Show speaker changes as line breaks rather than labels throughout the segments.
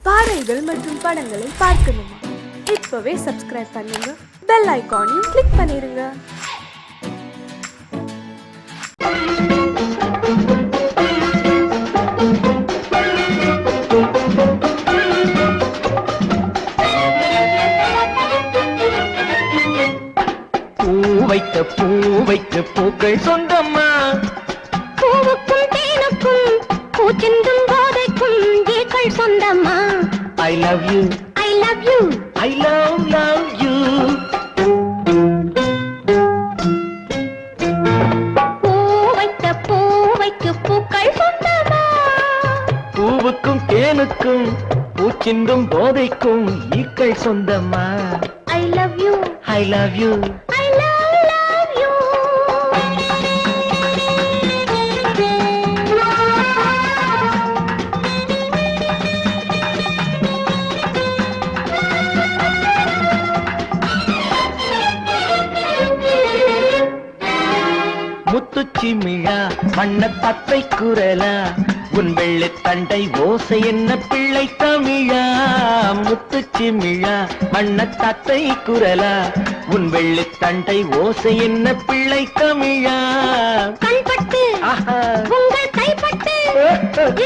பாடல்கள் மற்றும் படங்களை பார்க்கணுமா? இப்பவே சப்ஸ்கிரைப் பண்ணுங்க, பெல் ஐகானையும் கிளிக் பண்ணிருங்க.
பூ வைத்த பூக்கள் சொந்தம்மா,
பூவுக்கும் தேனுக்கும் பூச்சிந்தும் போதைக்கும் ஏக்கள் சொந்தம்மா.
I love you,
I love you,
I love you.
பூவைக்கு பூக்கள் சொந்தம்மா.
பூவுக்கும் தேனுக்கும் பூச்சிந்தும் போதைக்கும் ஈக்கள் சொந்தம்மா.
I love you,
I love you,
I love you.
முத்துச்சிமிழா வண்ண தத்தை குரலா, உன் வெள்ளி தண்டை ஓசை என்ன பிள்ளை தமிழா. முத்துச்சிமிழா வண்ண தத்தை குரலா, உன் வெள்ளி தண்டை ஓசை என்ன பிள்ளை தமிழா.
கண்பட்டு உங்கள் கைப்பட்டு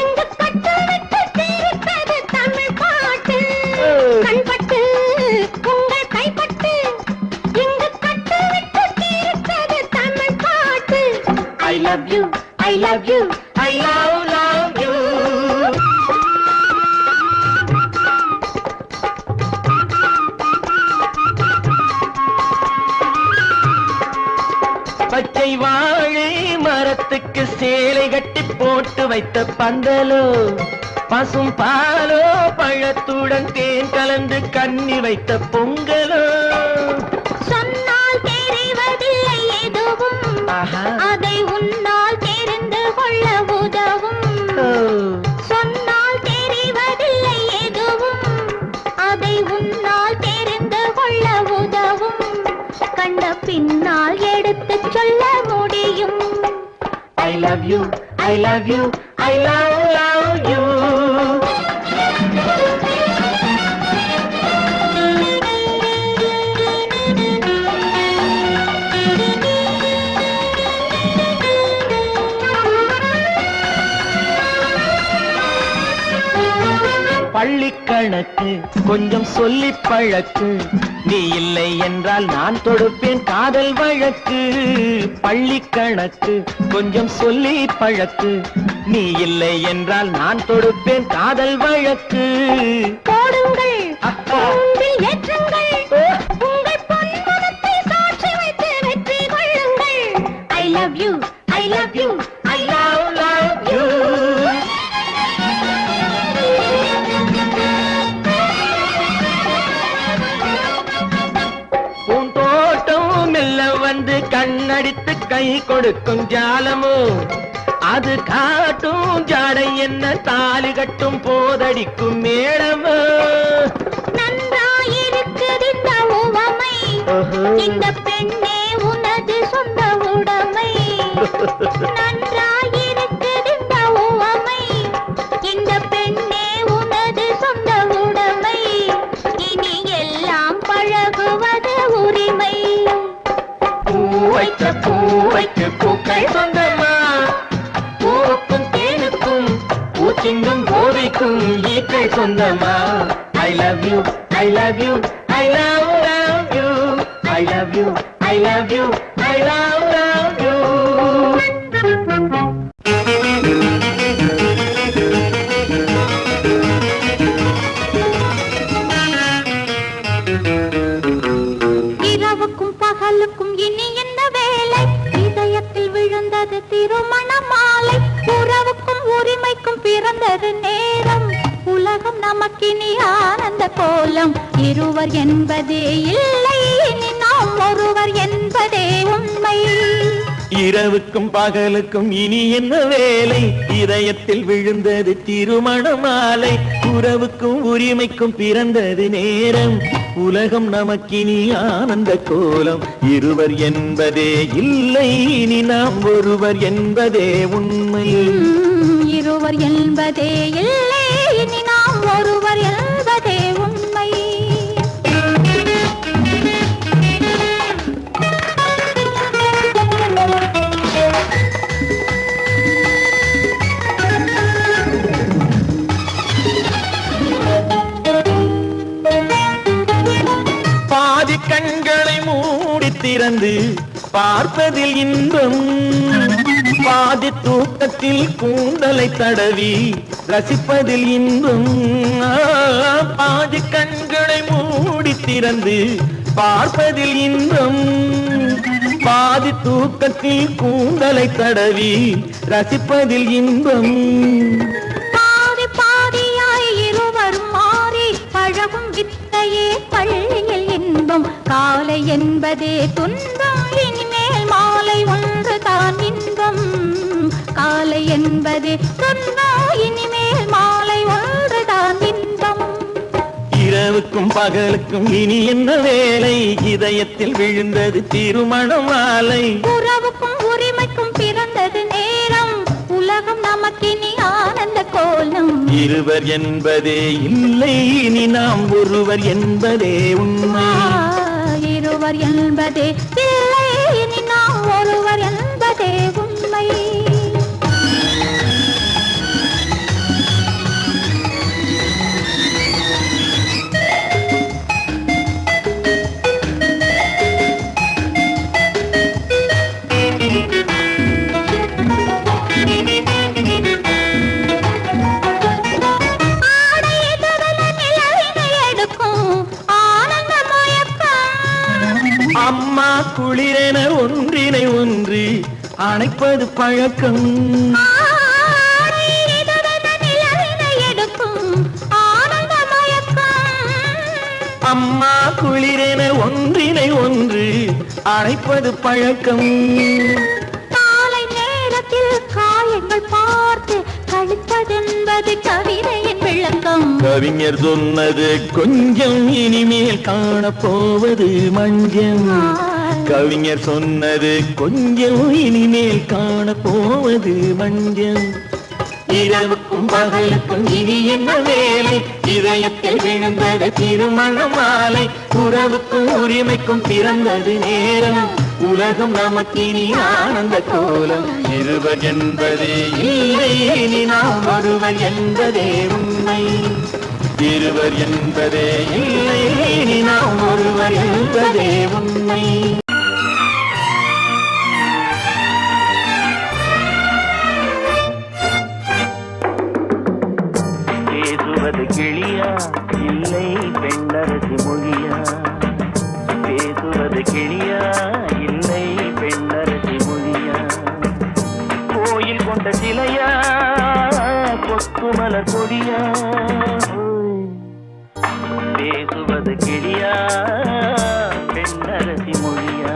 இங்கு கட்டு விட்டு தீர்த்தது தமிழ் பாட்டு. கண்பட்டு உங்கள் கைப்பட்டு இங்கு கட்டு விட்டு தீர்த்தது தமிழ் பாட்டு.
I love you, I love you, I love you. பச்சை வாழை மரத்துக்கு சேலை கட்டி போட்டு வைத்த பந்தலோ, பசும் பாலோ பழத்துடன் தேன் கலந்து கண்ணி வைத்த பொங்கலோ.
சொன்னால் தெரிவதில்லை எதுவும், அதை உன்னால் தெரிந்து கொள்ள உதவும். சொன்னால் தெரிவதில்லை எதுவும், அதை உன்னால் தெரிந்து கொள்ள உதவும். கண்ட பின்னால் எடுத்து சொல்ல முடியும்.
I love you, I love you, I love you. பள்ளி கணக்கு கொஞ்சம் சொல்லி பழக்கு, நீ இல்லை என்றால் நான் தொடுப்பேன் காதல் வழக்கு. பள்ளி கணக்கு கொஞ்சம் சொல்லி பழக்கு, நீ இல்லை என்றால் நான் தொடுப்பேன் காதல் வழக்கு.
போடுங்கள் ஏற்றுங்கள், உங்கள் பொன்மனத்தை சாட்சி வைத்து வெற்றி கொள்ளுங்கள். I love you, I love you,
I love you. பூந்தோட்டம் மெல்ல வந்து கண்ணடித்து கை கொடுக்கும் ஜாலமோ, அது காட்டும் ஜாடை என்ன தாலி கட்டும் போதடிக்கும் மேளமோ.
நன்றாயிருக்குது இந்த உவமை, இந்த பெண்ணே உனது சொந்த உடைமை. நன்றாயிருக்குது இந்த உவமை, இந்த பெண்ணே உனது சொந்த உடைமை. இனி எல்லாம் பழகுவது உரிமை.
பூவைக்கு பூக்கள் சொந்தமா, பூவுக்கும் தேனுக்கும் பூச்சிங்கும் போதைக்கும் ஈக்கள் சொந்தமா. I love you, I love you, I love you, I love you, I love you, I love you.
இரவுக்கும் பகலுக்கும் இனி என்ன வேலை, இதயத்தில் விழுந்தது திருமண மாலை. உறவுக்கும் உரிமைக்கும் பிறந்தது நேரம், உலகம் நமக்கினி ஆனந்த கோலம். இருவர் என்பதே இல்லை, இனி நாம் ஒருவர் என்பதே உண்மை.
இரவுக்கும் பகலுக்கும் இனி என்ன வேலை, இதயத்தில் விழுந்தது திருமண மாலை. உறவுக்கும் உரிமைக்கும் பிறந்தது நேரம், உலகம் நமக்கினி ஆனந்த கோலம். இருவர் என்பதே இல்லை, இனி நாம் ஒருவர் என்பதே உண்மை.
இருவர் என்பதே இல்லை, இனி நாம் ஒருவர்
திறந்து பார்ப்பதில் இன்பம், பாதி தூக்கத்தில் கூந்தலை தடவி ரசிப்பதில் இன்பம், பாதி கண்களை மூடி திறந்து பார்ப்பதில் இன்பம், பாதி தூக்கத்தில் கூந்தலை தடவி ரசிப்பதில் இன்பம்.
பாதி பாதியாய் இருவரும் மாறி பழகும் வித்தையே பள்ளியில் இன்பம், காலை என்பதே துன்பம், இனிமேல் மாலை ஒன்று தான் இன்பம், காலை என்பதே துன்பம், இனிமேல் மாலை ஒன்று தான் இன்பம்.
இரவுக்கும் பகலுக்கும் இனி என்ன வேலை, இதயத்தில் விழுந்தது திருமண மாலை,
உறவுக்கும் உரிமைக்கும் பிறந்தது நேரம், உலகம் நமக்கினி ஆனந்த கோலம்.
இருவர் என்பதே இல்லை இனி நாம் ஒருவர் என்பதே உண்மை,
இருவர் என்பதே இல்லை இனி நாம் ஒருவர் என்பதே உண்மை.
அம்மா குளிரென ஒன்றினை ஒன்று அணைப்பது பழக்கம், அம்மா குளிரென ஒன்றினை ஒன்று அணைப்பது பழக்கம்.
காலை நேரத்தில் காயங்கள் பார்த்து கழிப்பதென்பது கவிதையின் விளக்கம்,
கவிஞர் சொன்னது கொஞ்சம் இனிமேல் காணப்போவது மஞ்சள், கவிஞர் சொன்னது கொஞ்சம் இனிமேல் காணப்போவது மஞ்சள். இரவுக்கும் பகலுக்கும் இனி என்ன வேலை, இதயத்தில் விழுந்தது திருமண மாலை, உறவுக்கும் உரிமைக்கும் பிறந்தது நேரம், உலகம் நமக்கினி ஆனந்த கோலம். இருவர் என்பதே இல்லை இனி நாம் ஒருவர் என்பதே உண்மை, இருவர் என்பதே இல்லை இனி நாம் ஒருவர் என்பதே உண்மை. பேசுவது கிளியா இல்லை பெண்ணரசி மொழியா, பேசுவது கிளியா இல்லை பெண்ணரசி மொழியா, கோயில் கொண்ட சிலையா கொக்குமலர் கொடியா, பேசுவது கிளியா பெண்ணரசி மொழியா.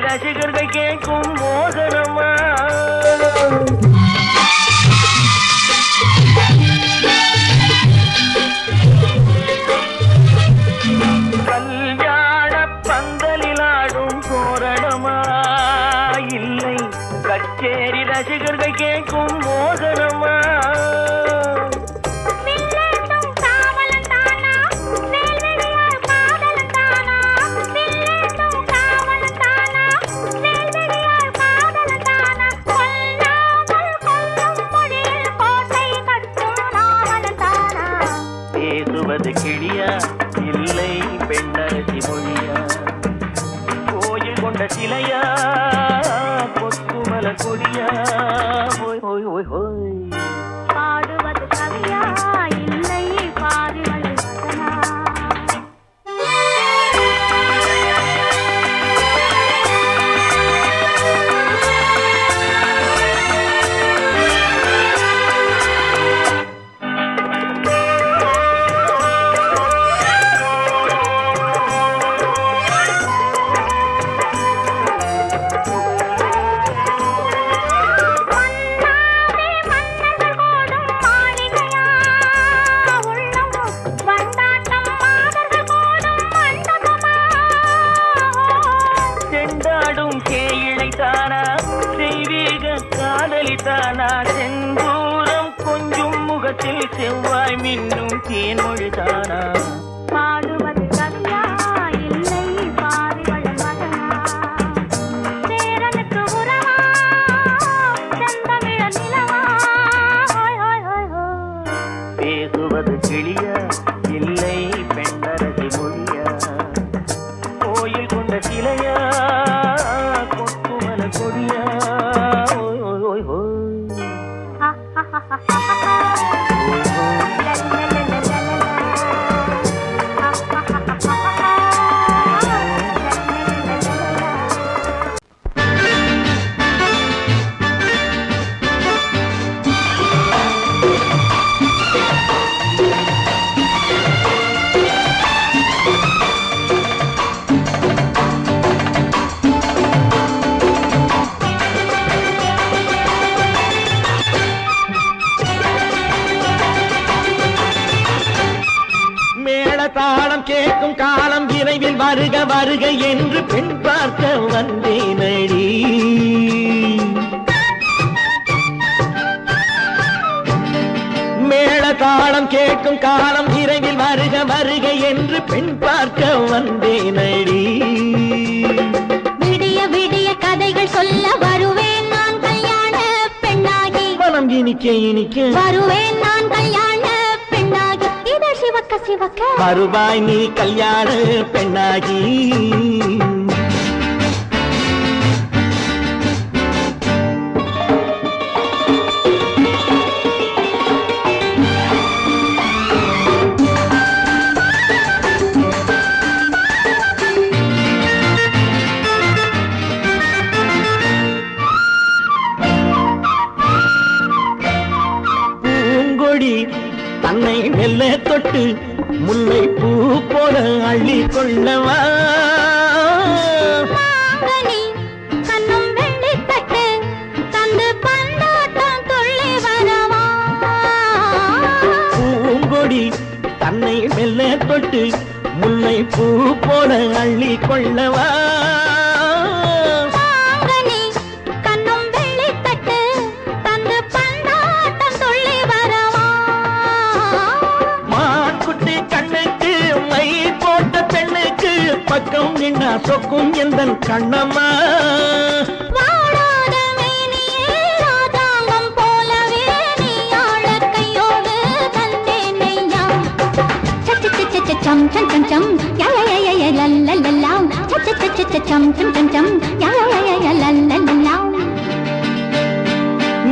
ரசிகர்கள் கேட்கும் மோகனமா, கல்யாண பந்தலில் ஆடும் தோரணமா, இல்லை கச்சேரி ரசிகர்கள் கேட்கும் மோகனமா. பேசுவது கிளியா இல்லை பெண்ணரசி மொழியா, கோயில் கொண்ட சிலையா கொக்குமலர் கொடியா, ஹோய் ஹோய் ஹோய் ஹோய்.
பாடுவது
தானா தெய்வீக காதலி தானா செந்தூரம் கொஞ்சம் முகத்தில் செவ்வாய் மின்னும் தேன்மொழி தானா
பாடுவது கவியா இல்லை பாரிவள் மகனா சேரனுக்கு உறவா செந்தமிழ நிலவா ஹோய் ஹோய் ஹோய் ஹோய்
பேசுவது கிளியா இல்லை பெண்ணரசி மொழியா கோயில் கொண்ட சிலையா கொத்துமல கொடியா ஓய் ஓய் ஓய் ஓய் தாளம் கேட்கும் காலம் விரைவில் வருக வருக என்று பெண் பார்க்க வந்தேனடி மேள தாளம் கேட்கும் காலம் விரைவில் வருக வருக என்று பெண் பார்க்க வந்தேனடி
விடிய விடிய கதைகள் சொல்ல வருவேன் நான் கல்யாண பெண்ணாகி
மனம் இனிக்க இனிக்க
வருவேன் நான் கல்யாண பெண்ணாகி இதழ் சிவக்க சிவக்க
வருவாய் நீ கல்யாண பெண்ணாகி தன்னை மெல்ல தொட்டு முல்லை பூ போல அள்ளி கொள்ளவா
கண்ணும் வெள்ளி தட்டு தந்து பந்தாட்டம் துள்ளி வரவா
பூங்கொடி தன்னை மெல்ல தொட்டு முல்லை பூ போல அள்ளி கொள்ளவா பக்கம் நின்னா சொக்கும் எந்தன் கண்ணம்மா
வாழாத மேனியே ராஜாங்கம் போலவே நீ ஆள கையோடு தந்தேன் நெய்யா சச்ச சச்ச சம் சம் சம் சம் யா யா யா யா லல்லல்லா சச்ச சச்ச சம் சம் சம் சம் யா யா யா யா லல்லல்லா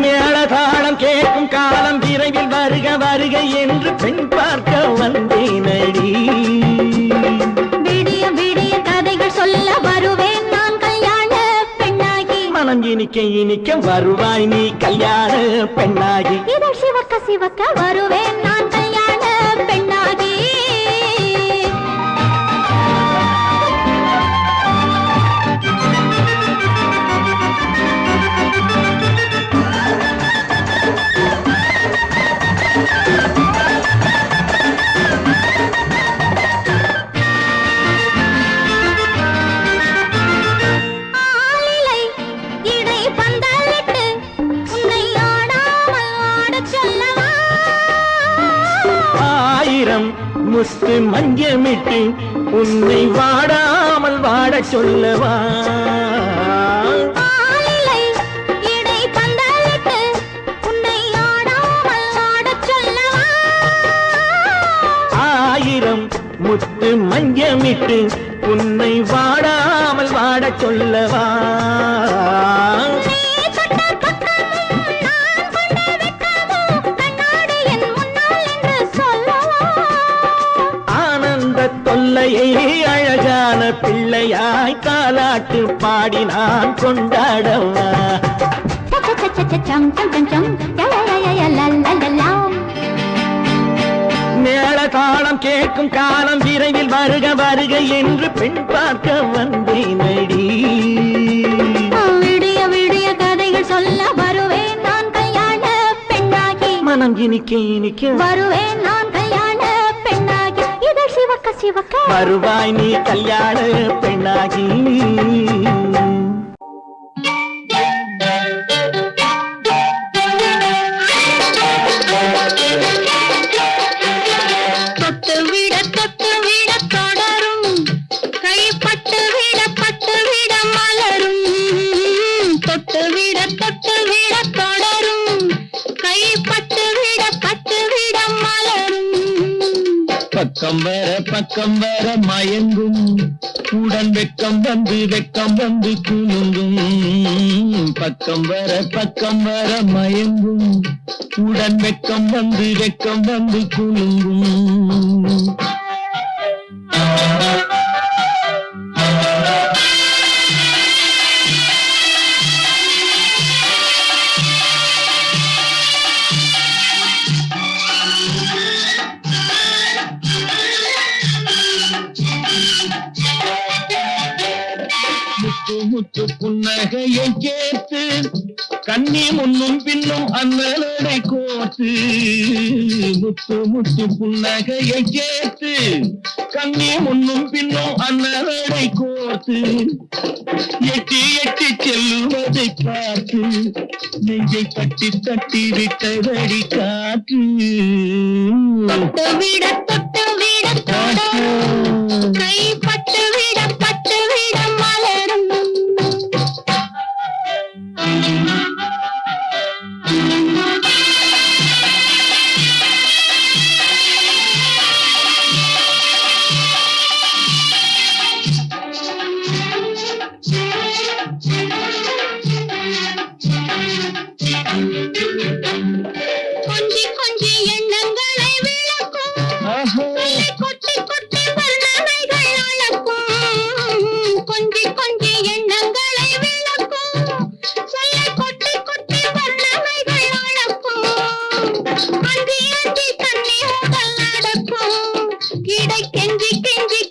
மேளதாளம் கேட்கும் காலம் விரைவில் வருக வருக என்று பெண் பார்க்க வந்தேனடி
சொல்ல வருவேன் நான் கல்யாண பெண்ணாகி
மனம் இனிக்க இனிக்க வருவாய் நீ கல்யாண பெண்ணாகி
இதழ் சிவக்க சிவக்க வருவேன் நான் கல்யாண பெண்ணாகி
முத்து மஞ்சமிட்டு உன்னை வாடாமல் வாட சொல்லவா ஆயிரம் முத்து மஞ்சமிட்டு உன்னை வாடாமல் வாட சொல்லவா தொல்லையை அழகான பிள்ளையாய் காலாட்டு பாடி நான் கொண்டாடவா மேள தாளம் கேட்கும் காலம் விரைவில் வருக வருக என்று பெண் பார்க்க வந்தேனடி
விடிய விடிய கதைகள் சொல்ல வருவேன் நான் கல்யாண பெண்ணாகி
மனம் இனிக்க இனிக்க
வருவேன் நான் கல்யாண பெண்ணாகி இதழ் சிவக்க சிவக்க
வருவாய் நீ கல்யாண பெண்ணாகி பக்கம் வர மயங்கும் உடன் வெக்கம் வந்து குலுங்கும் பக்கம் வர மயங்கும் உடன் வெக்கம் வந்து குலுங்கும் முத்து புன்னகையை கேட்டு கண்ணி முன்னும் பின்னும் அண்ணலடை கோத்து முத்து புன்னகையை கேட்டு கண்ணி முன்னும் பின்னும் அண்ணலடை கோத்து எட்டி செல்லுவதை பார்த்து நெஞ்சை தட்டி விட்டதடி காற்று
தொட்டு விட கைப்பட்டு விட மலரும் கொஞ்சி எண்ணங்களை விளக்கும் கொட்டி வர்ணனைகள் அளக்கும் கொஞ்சி எண்ணங்களை விளக்கும் சொல்ல கொட்டி வர்ணனைகள் அளக்கும் அஞ்சி தண்ணி உடல் நடக்கும் இடை கெஞ்சி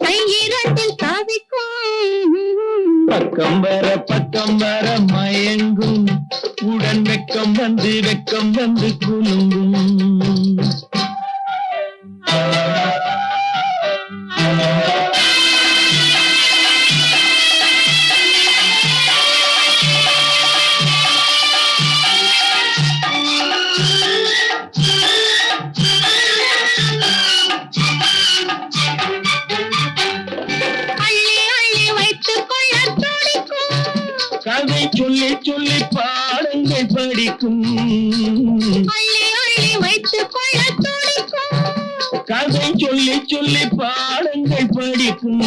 கையிரண்டில் தாவிக்கும்
பக்கம் வர மயங்கும் உடன் வெக்கம் வந்து குலுங்கும் கதை சொல்லி பாடங்கள் படிக்கும்
வைத்துக் கொள்ள துடிக்கும்
கதை சொல்லி பாடங்கள் படிக்கும்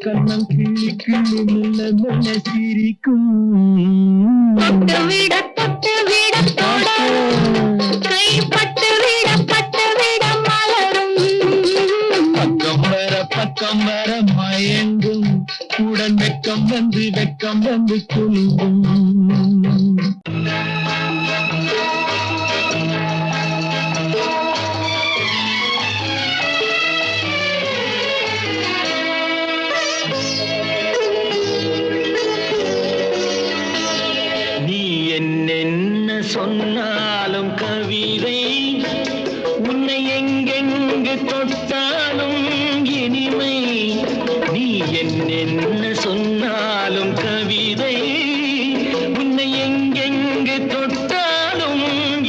கண்ணம் கிள்ளி மெல்ல சிரிக்கும்
தொட்டு விட கைப்பட்டு விட மலரும்
பக்கம் வர மயங்கும் உடன் வெக்கம் வந்து குலுங்கும் நீ என்ன சொன்னாலும் கவிதை உன்னை எங்கெங்கு தொட்டாலும் இனிமை நீ என்ன சொன்னாலும் கவிதை உன்னை எங்கெங்கு தொட்டாலும்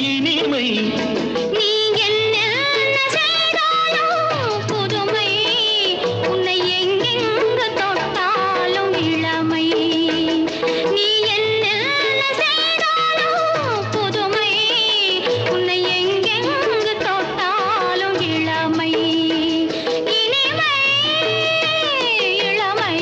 இனிமை
நீ என்ன செய்தாலும் புதுமை உன்னை எங்கெங்கு தொட்டாலும் இளமை நீ என்ன செய்தாலும் புதுமை உன்னை எங்கெங்கு தொட்டாலும் இளமை இனிமை இளமை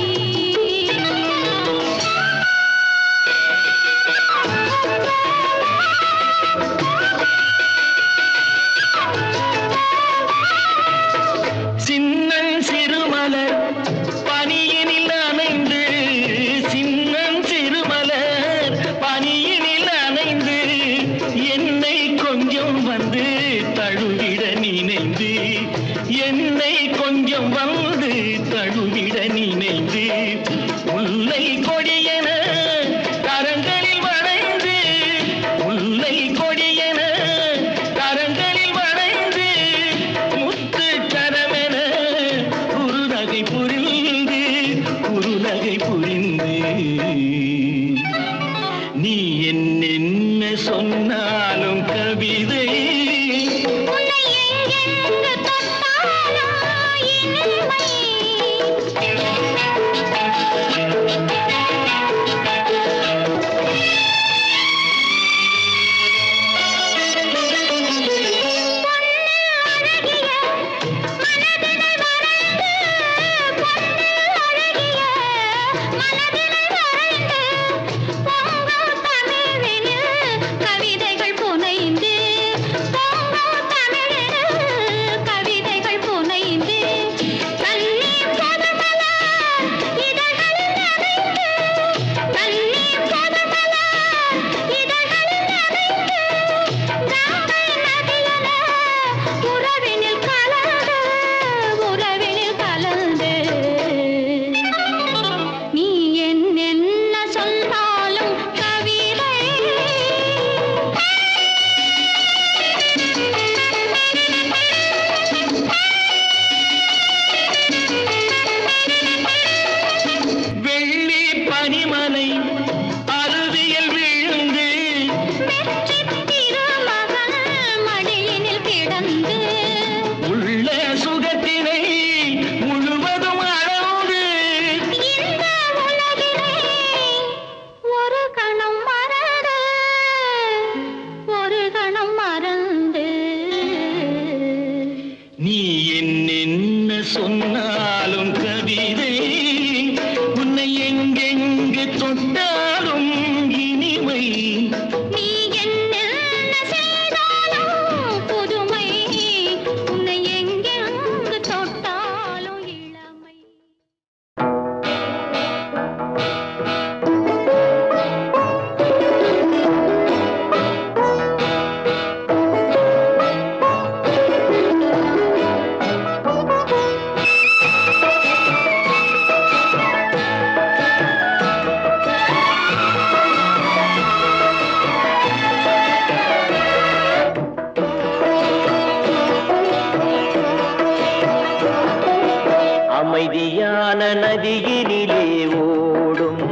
நதியினிலே ஓடும்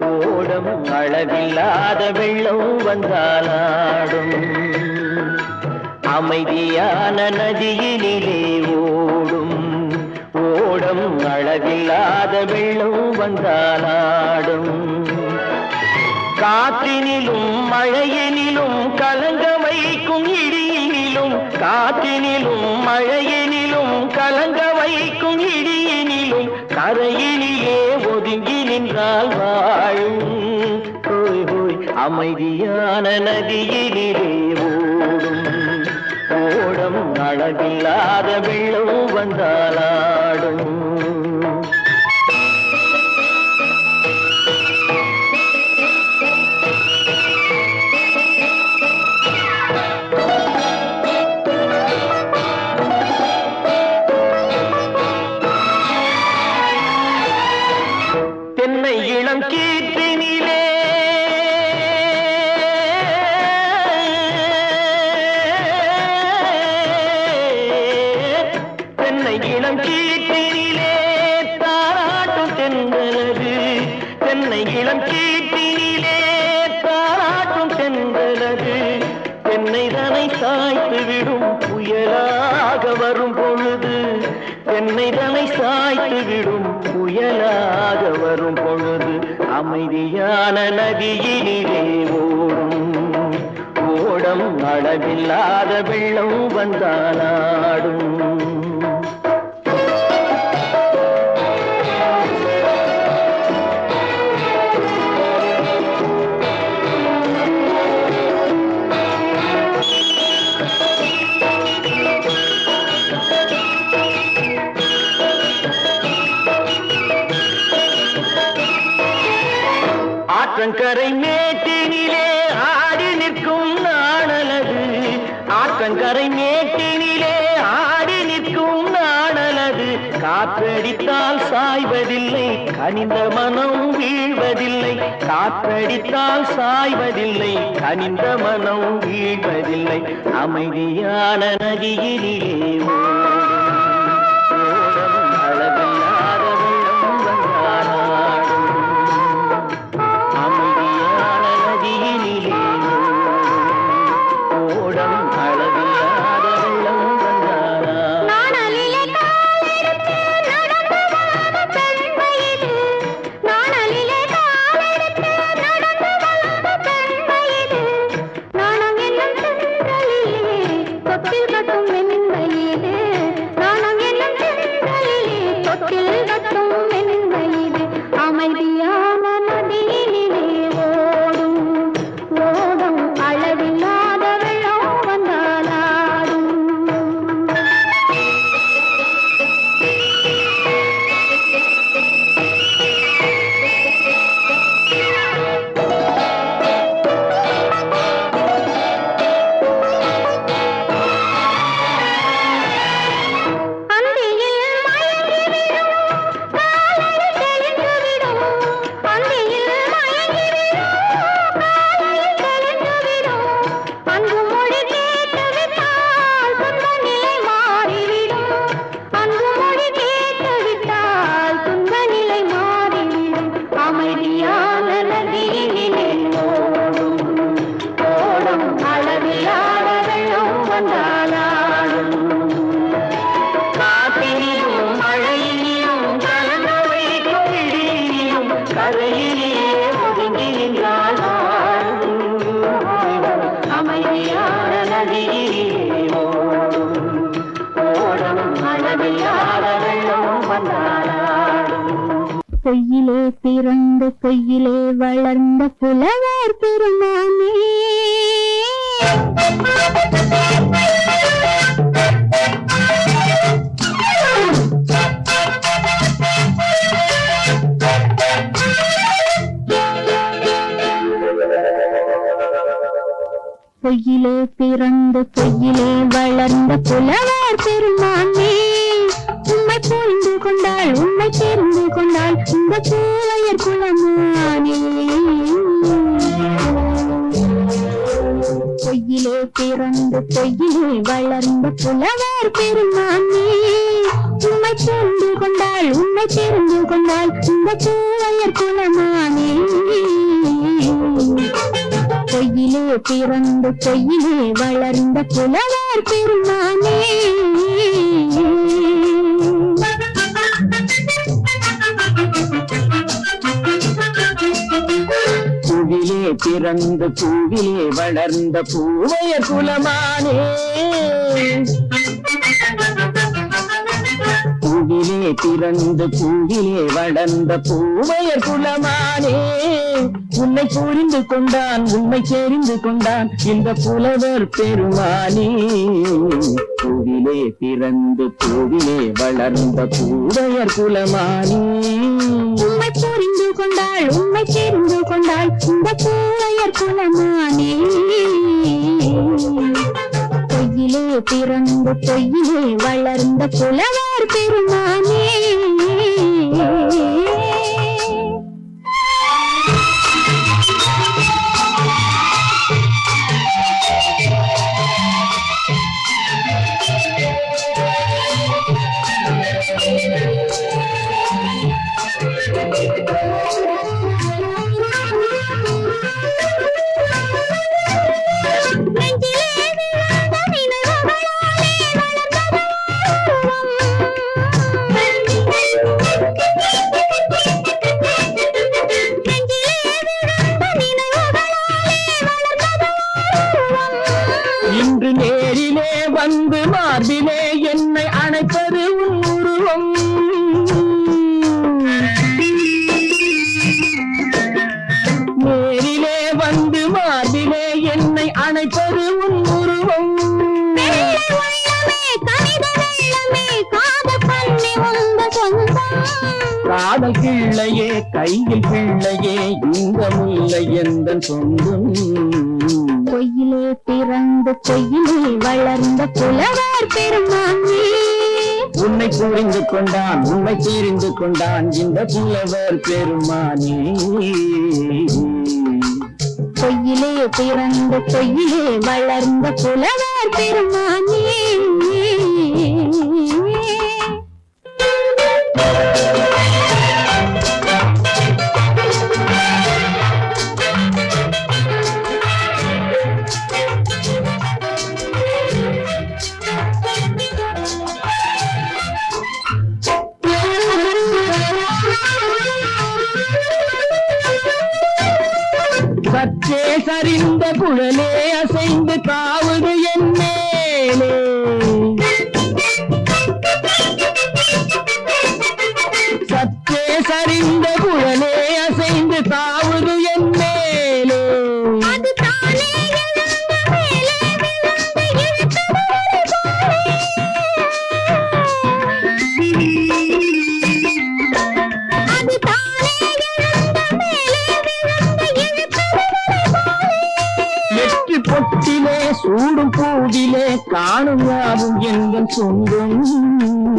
ஓடம் அளவில்லாத வெள்ளம் வந்தாலாடும் அமைதியான நதியினிலே ஓடும் ஓடம் அளவில்லாத வெள்ளம் வந்தாலாடும் காற்றினிலும் மழையினிலும் கலங்க வைக்கும் இடியினிலும் காற்றினிலும் மழையினிலும் கலங்க வைக்கும் இடியினிலும் கரையினிலே ஒதுங்கி நின்றால் வாழும் ஹோய் ஹோய் அமைதியான நதியினிலே ஓடும் ஓடம் அளவில்லாத வெள்ளம் வந்தாலாடும் தென்னை இளம் கீற்றினிலே தென்னை இளம் கீற்றினிலே தாராட்டும் தென்றலது தென்னை இளம் கீற்றினிலே தாராட்டும் தென்றலது தென்னை தனை சாய்த்து விடும் புயலாக வரும் பொழுது தென்னை தனை சாய்த்து விடும் புயலாக வரும் பொழுது அமைதியான நதியினிலே ஓடும் ஓடம் அளவில்லாத வெள்ளம் வந்தாலாடும் ஆற்றங்கரை மேட்டினிலே ஆடி நிற்கும் நாணலது ஆற்றங்கரை மேட்டினிலே ஆடி நிற்கும் நாணலது காற்றடித்தால் சாய்வதில்லை கனிந்த மனம் வீழ்வதில்லை காற்றடித்தால் சாய்வதில்லை கனிந்த மனம் வீழ்வதில்லை அமைதியான நதியினிலே ஓடும் அளவில்லாத வெள்ளம் வந்தாலாடும் அமைதியான நதியினிலே ஓடம் அளவில்லாத வெள்ளம் வந்தாலாடும்
நாணலிலே காலெடுத்து நடந்து வளர்ந்த பெண்மையிது நாணலிலே காலெடுத்து நடந்து வளர்ந்த பெண்மையிது நாணம் என்னும் சென்றலிலே தொட்டில் கட்டும் மென்மையிது நாணம் என்னும் சென்றலிலே தொட்டில் கட்டும் மென்மையிது அமைதியான நதியினிலே ஓடும் ஓடும் அளவில்லாத வெள்ளம் வந்தாலாடும் அந்தியில் மயங்கிவிடும் காலையில் தெளிந்துவிடும் அந்தியில் மயங்கிவிடும் காலையில் தெளிந்துவிடும் அன்பு மொழி கேட்டுவிட்டால் துன்ப நிலை மாறிவிடும் அன்பு மொழி கேட்டுவிட்டால் துன்ப நிலை மாறிவிடும் அமைதியான நதியினிலே ஓடும் ஓடும் அளவில்லாத வெள்ளம் வந்தாலாடும் காற்றினிலும் மழையினிலும் கலங்க வைக்கும் இடியினிலும் கரையிலே ஒதுங்கி நின்றால் அமைதியான நதியிலே ஓடும் ஓடும் அளவில்லாத வெள்ளம் வந்தாலாடும்
பொய்யிலே பிறந்து பொய்யிலே வளர்ந்த புலவர் பெருமானே பொய்யிலே பிறந்து பொய்யிலே வளர்ந்த புலவர் பெருமானே உம்மை புரிந்து கொண்டாள் உம்மை தெரிந்து கொண்டாள் இந்த பூவையர் குலமானே பொய்யிலே பிறந்து பொய்யிலே வளர்ந்த புலவர் பெருமானே உம்மை உண்மை தெரிந்து கொண்டாள் உண்மை தெரிந்து கொண்டாள் இந்த பூவையர் குலமானே பொய்யிலே பிறந்து பொய்யிலே வளர்ந்த புலவர் பெருமானே
பூவிலே பிறந்து பூவிலே வளர்ந்த பூவையர் குலமானே பூவிலே பிறந்து பூவிலே வளர்ந்த பூவையர் குலமானே உன்னை புரிந்து கொண்டான் உண்மை தெரிந்து கொண்டான் இந்த புலவர் பெருமானே பூவிலே பிறந்து பூவிலே வளர்ந்த பூவையர் குலமானே
உண்மை புரிந்து கொண்டாள் உண்மை தெரிந்து கொண்டாள் இந்த பூவையர் குலமானே பொய்யிலே பிறந்து பொய்யிலே வளர்ந்த புலவர் பெருமானே
இன்று நேரிலே வந்து மார்பிலே என்னை அணைப்பது உன் உருவம் நேரிலே வந்து மார்பிலே என்னை அணைப்பது உன் உருவம் காதல் கிள்ளையே கையில் பிள்ளையே இந்த முல்லை எந்த சொந்தம்
பொய்யிலே பிறந்து பொய்யிலே வளர்ந்த புலவர் பெருமானே
உன்னை புரிந்து கொண்டான் உண்மை தெரிந்து கொண்டான் இந்த புலவர் பெருமானே
பொய்யிலே பிறந்து பொய்யிலே வளர்ந்த புலவர் பெருமானே
சற்றே சரிந்த குழலே அசைந்து காவுது என் மேலே சற்றே சரிந்த குழலே அசைந்து காவுது என் மேலே வெற்றி பொட்டிலே சூடும் பூவிலே காணும் யாவும் எங்கள் சொந்தம்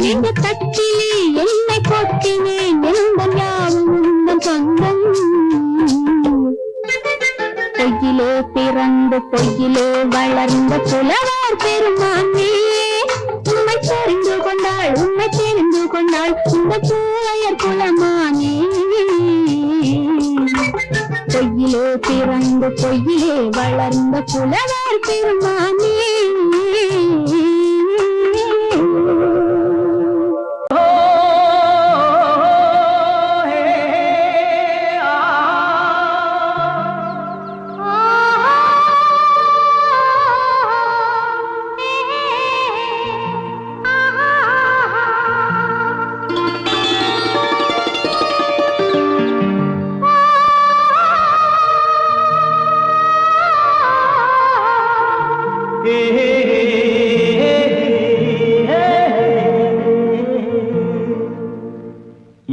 இந்த தட்டிலே என்னை கொட்டினேன் எந்த யாவும் உந்தன் சொந்தம் பொய்யிலே பிறந்து பொய்யிலே வளர்ந்த புலவர் பெருமானே உண்மை தெரிந்து கொண்டாள் உண்மை தெரிந்து கொண்டாள் இந்த பூவையர் குலமானே பொய்யிலே பிறந்து பொய்யிலே வளர்ந்த புலவர் பெருமானே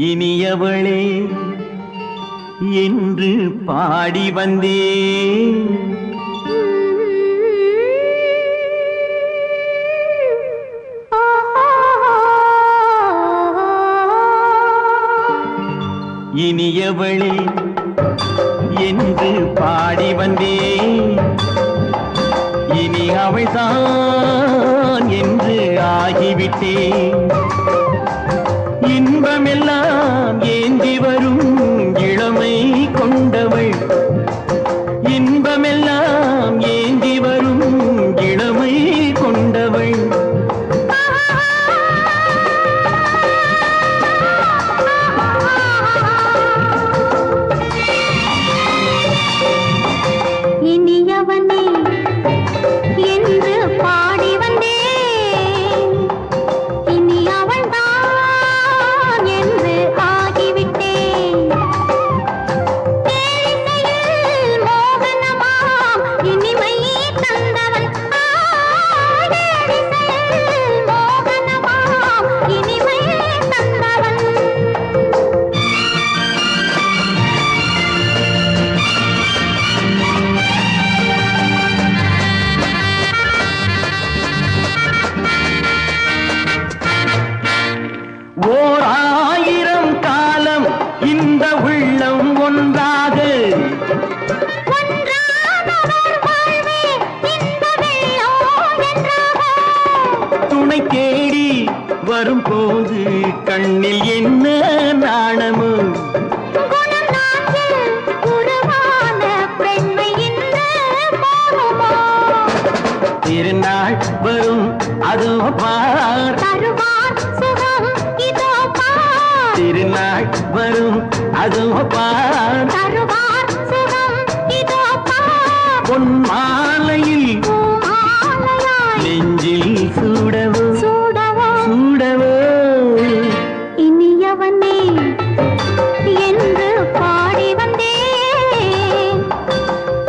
இனியவளே என்று பாடி வந்தேன் இனியவளே என்று பாடி வந்தேன் இனி அவள்தான் என்று ஆகிவிட்டேன் இன்பமெல்லாம் ஏந்தி வரும் இளமை கொண்டவள் இன்பமெல்லாம் ஏந்தி வரும் இளமை கொண்டவள்
இனியவனே என்று பாடி வந்தேன் இனி அவள்தான் என்று ஆகிவிட்டேன் தேனிசையில் மோகனமாம் இனிமை தந்தவன் தேனிசையில் மோகனமாம் இனிமை தந்தவன்
ஓர் ஆயிரம் காலம் இந்த உள்ளம் ஒன்றாக துணை தேடி வரும்போது கண்ணில் என்ன நாணமோ திருநாள் வரும் அதோ பார் திருநாள் வரும் அதோ பார் பொன் மாலையில் நெஞ்சில் சூடவோ சூடவோ
இனியவனே என்று பாடி வந்தேன்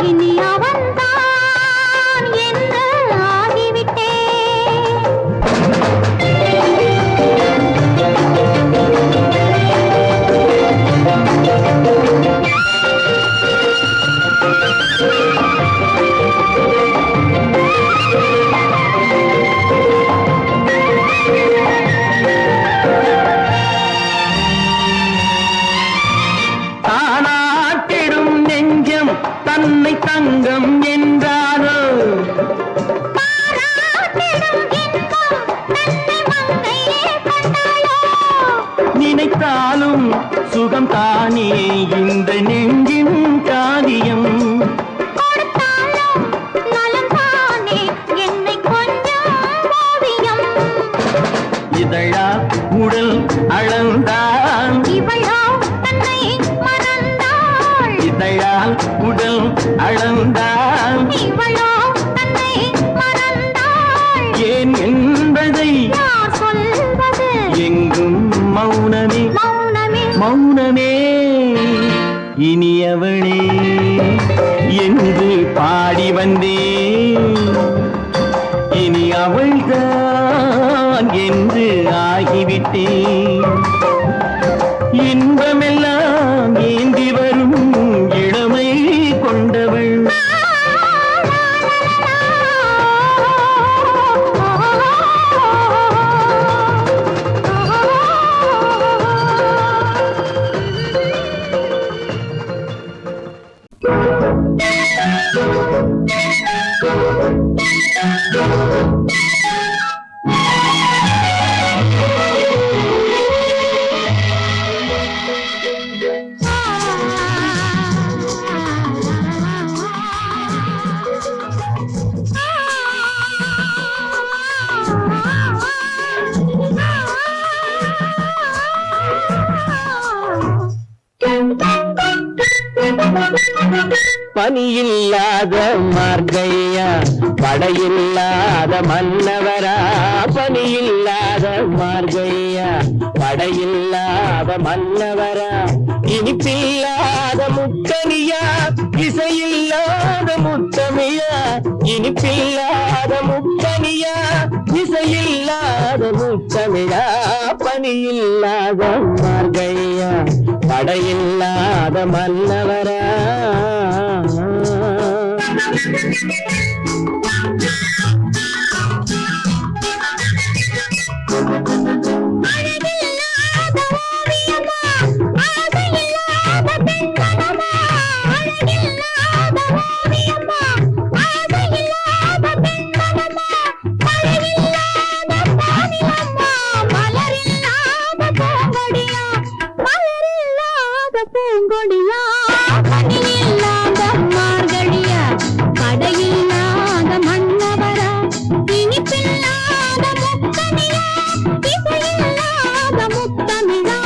இனி அவன்தான் என்று ஆகிவிட்டேன்
தானாட்டிடும் நெஞ்சம் தன்னை தங்கம் என்றாரோ நினைத்தாலும் சுகம் தானே இந்த நெஞ்சின் காரியம் இதழா உடல் அளந்தான் இதழால் உடல் அளந்தான் ஏன் என்பதை எங்கும் மௌனமே மௌனமே இனியவளே என்று பாடி வந்தேன் இனி அவள்தான் என்று ஆகிவிட்டேன் இன்பமெல்லாம் ஏந்தி வரும் இளமை கொண்டவள் பனியில்லாத மார்கையா படையில்லாத மன்னவரா பனியில்லாத மார்கையா படையில்லாத மன்னவரா இனிப்பில்லாத முக்கனியா இசையில்லாத முத்தமியா இனிப்பில்லாத முக்கனியா இசையில்லாத முத்தமிழா பனியில்லாத மார்கையா படையில்லாத மன்னவரா
மலரில்லாத பூங்கொடியா
பூங்கொடியா பனி இல்லாத மார்கழியா படையில்லாத மன்னவரா இனிப்பில்லாத முத்தமிழா இசையில்லாத முத்தமிழா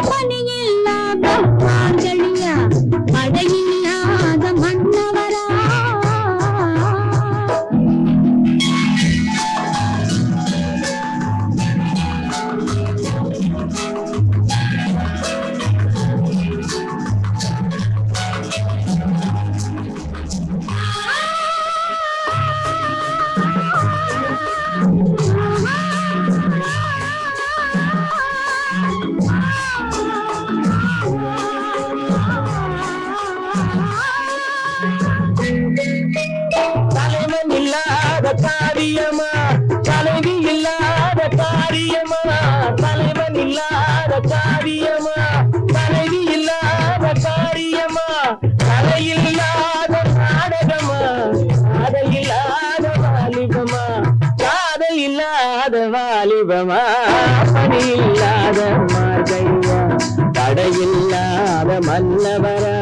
பனி இல்லாத மார்கழியா படையில்லாத மன்னவரா
தலைவன் இல்லாத காரியமா தலைவி இல்லாத காரியமா தலைவன் இல்லாத காரியமா தலைவி இல்லாத காரியமா கலையில்லாத நாடகமா காதல் இல்லாத வாலிபமா காதல் இல்லாத வாலிபமா பணி இல்லாத மார்கையா தடையில்லாத மன்னவரா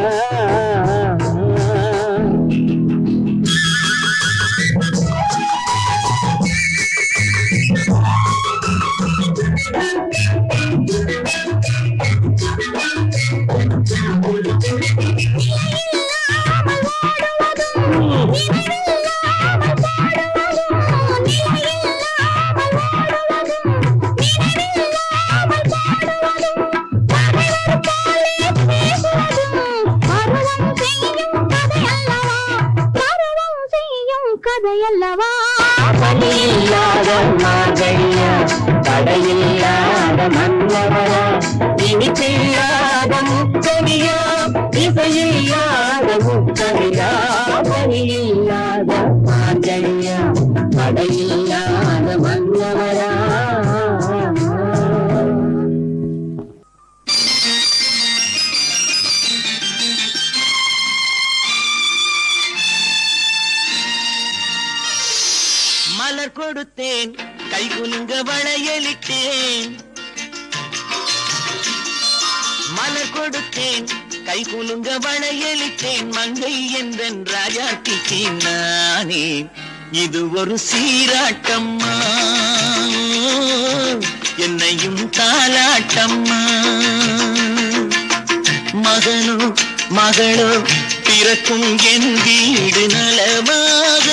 கதையல்லவா
பணியில்லாத மார்கழியா தடையில்லாத மன்னவரா இனிப்பில்லாத முத்தமிழா இசையில்லாத முத்தமிழா பணியில்லாத மார்கழியா தடையில்லாத மன்னவரா மலர் கொடுத்தேன் கை குலுங்க வளையலிட்டேன் மலர் கொடுத்தேன் கை குலுங்க வளையலிட்டேன் மங்கை என்றன் ராஜாத்திக்கு நானே இது ஒரு சீராட்டம்மா என்னையும் தாலாட்டம்மா மகனோ மகளோ பிறக்கும் என் வீடு நலமாக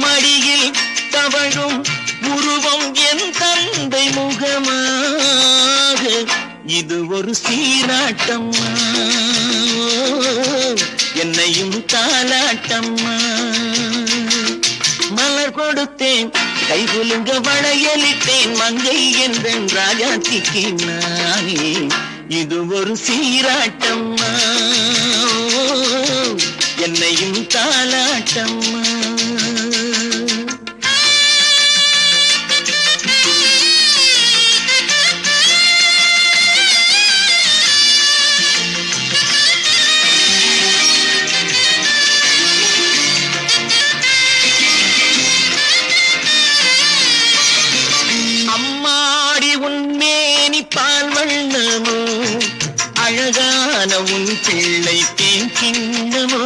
மடியில் தவழும் உருவம் என் தந்தை முகமாக இது ஒரு சீராட்டம்மா என்னையும் தாலாட்டம்மா மலர் கொடுத்தேன் கை குலுங்க வளையலிட்டேன் மங்கை என்றன் ராஜாத்திக்கு நானே இது ஒரு சீராட்டம்மா என்னையும் தாலாட்டம்மா அம்மாடி உன்மேனி பால் வண்ணமோ அழகான உன் பிள்ளை தேன் கிண்ணமோ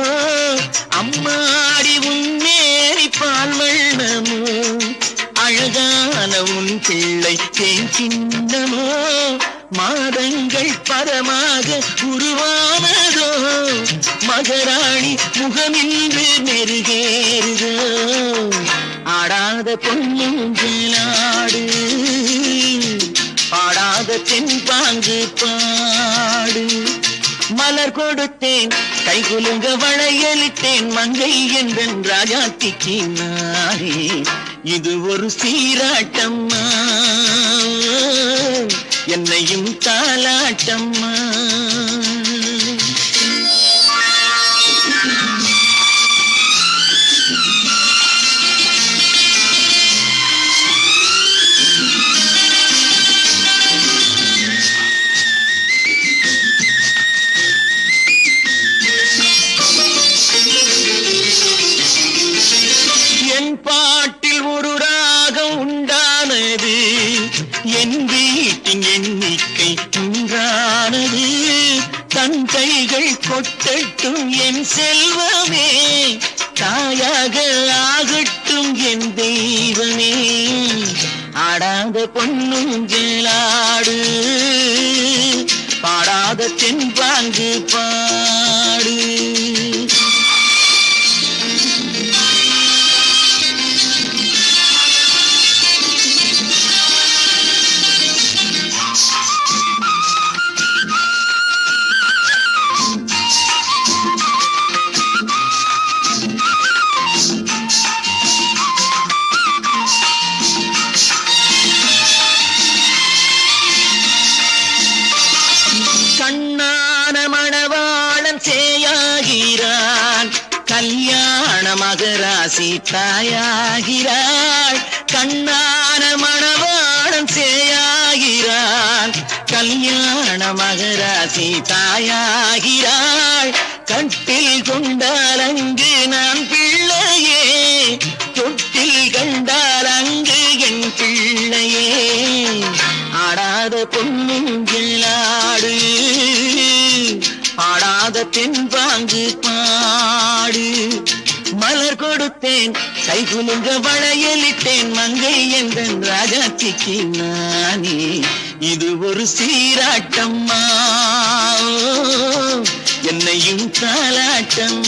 அம்மாடி உன்மேனி பால் வண்ணமோ அழகான உன் பிள்ளை தேன் கிண்ணமோ மாதங்கள் பரமாக உருவானதோ மகராணி முகமின்று நெருகேறுதோ ஆடாத பொன்னுஞ்சலாடு பாடாத தென்பாங்கு பாடு மலர் கொடுத்தேன் கை குலுங்க வளையலிட்டேன் மங்கை என்றன் ராஜாத்திக்கு நானே இது ஒரு சீராட்டம்மா என்னையும் தாலாட்டம்மா என் பாட்டில் ஒரு ராகம் உண்டானது என் வீட்டின் எண்ணிக்கை வாழ்க்கை இன்றானது தன் கைகள் கொட்டட்டும் என் செல்வமே தாயாக ஆகட்டும் என் தெய்வமே ஆடாத பொன்னுஞ்சலாடு பாடாத தென்பாங்கு பாடு கண்ணான மணவாளன் சேயாகிறான் கல்யாண மகராசி தாயாகிறாள் கண்ணான மணவாளன் சேயாகிறான் கல்யாண மகராசி தாயாகிறாள் கட்டில் கொண்டால் அங்கு நான் பிள்ளையே தொட்டில் கண்டால் அங்கு என் பிள்ளையே ஆடாத பொன்னுஞ்சலாடு பாடாத தென்பாங்கு பாடு மலர் கொடுத்தேன் கை குலுங்க வளையலிட்டேன் மங்கை எந்தன் ராஜாத்திக்கு நானே இது ஒரு சீராட்டம்மா என்னையும் தாலாட்டம்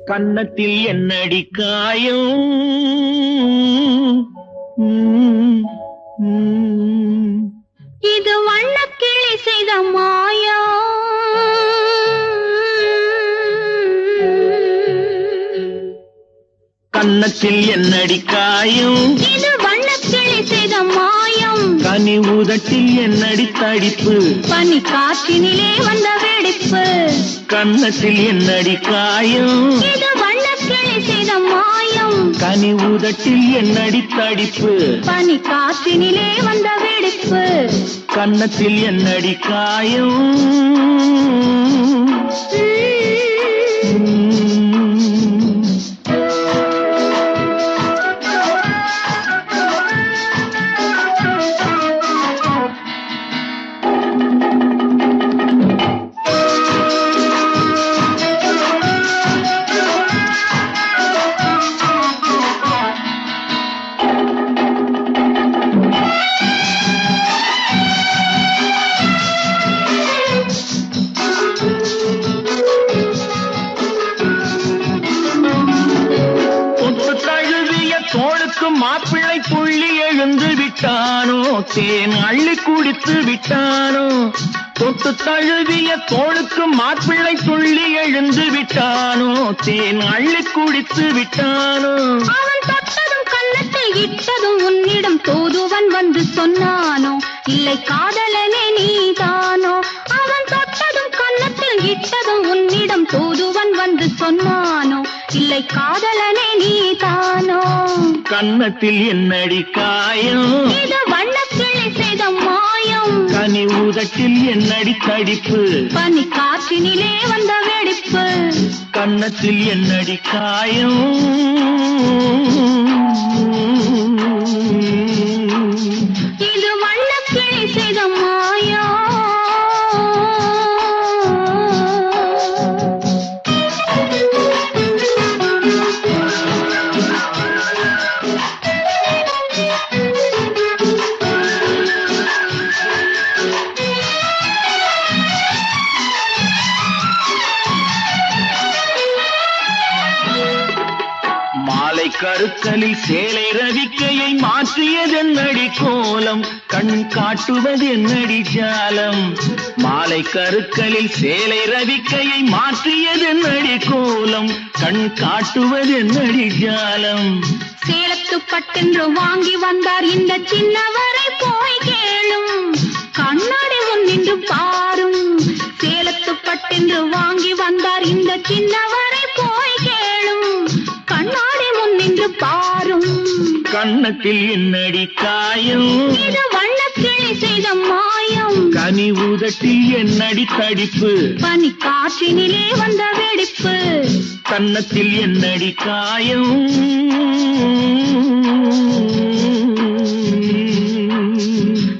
கன்னத்தில் என்னடி காயம்
இது வண்ணக்கிளி செய்த மாயா
கன்னத்தில் என்னடி காயம்
இது வண்ணக்கிளி செய்த மாயம்
கனி உதட்டில் என்னடி தடிப்பு
பனி காற்றினிலே வந்த வெடிப்பு
கன்னத்தில் என்னடி காயம்
இது வண்ணக்கிளி செய்த மாயம்
கனி உதட்டில் என்னடி தடிப்பு
பனி காற்றினிலே வந்த வெடிப்பு
கன்னத்தில் என்னடி காயம் மாப்பிள்ளை புள்ளி எழுந்து விட்டானோ தேன் அள்ளி குடித்து விட்டானோ தொட்டு தழுவிய தோளுக்கு மாப்பிள்ளை துள்ளி எழுந்து விட்டானோ தேன் அள்ளி குடித்து விட்டானோ
அவன் தொட்டதும் கன்னத்தில் இட்டதும் உன்னிடம் தூதுவன் வந்து சொன்னானோ இல்லை காதலனே நீதானோ அவன் தொட்டதும் கன்னத்தில் இட்டதும் உன்னிடம் தூதுவன் வந்து சொன்னானோ இல்லை காதலனே நீதானோ
கன்னத்தில் என்னடி காயம்
இது வண்ணக்கிளி செய்த மாயம்
கனி உதட்டில் என்னடி தடிப்பு
பனி காற்றினிலே வந்த வெடிப்பு
கன்னத்தில் என்னடி காயம்
இது வண்ணக்கிளி செய்த மாயம்
கருக்கலில் சேலை ரவிக்கையை மாற்றியதென்னடி கோலம் கண் காட்டுவதென்னடி ஜாலம் மாலை கருக்கலில் சேலை ரவிக்கையை மாற்றியதென்னடி கோலம் கண் காட்டுவதென்னடி ஜாலம்
சேலத்து பட்டென்று வாங்கி வந்தார் இந்த சின்னவரை போய் கேளும் கண்ணாடி முன்னின்று பாரும் சேலத்து பட்டென்று வாங்கி வந்தார் இந்த சின்னவரை போய் கேளும் கண்ணாடி முன்னின்று பாரும்
கன்னத்தில் என்னடி காயம்
இது வண்ணக்கிளி செய்த மாயம் மாயம்
கனி உதட்டி என்னடி தடிப்பு
பனி காற்றினிலே வந்த வெடிப்பு
கன்னத்தில் என்னடி காயம்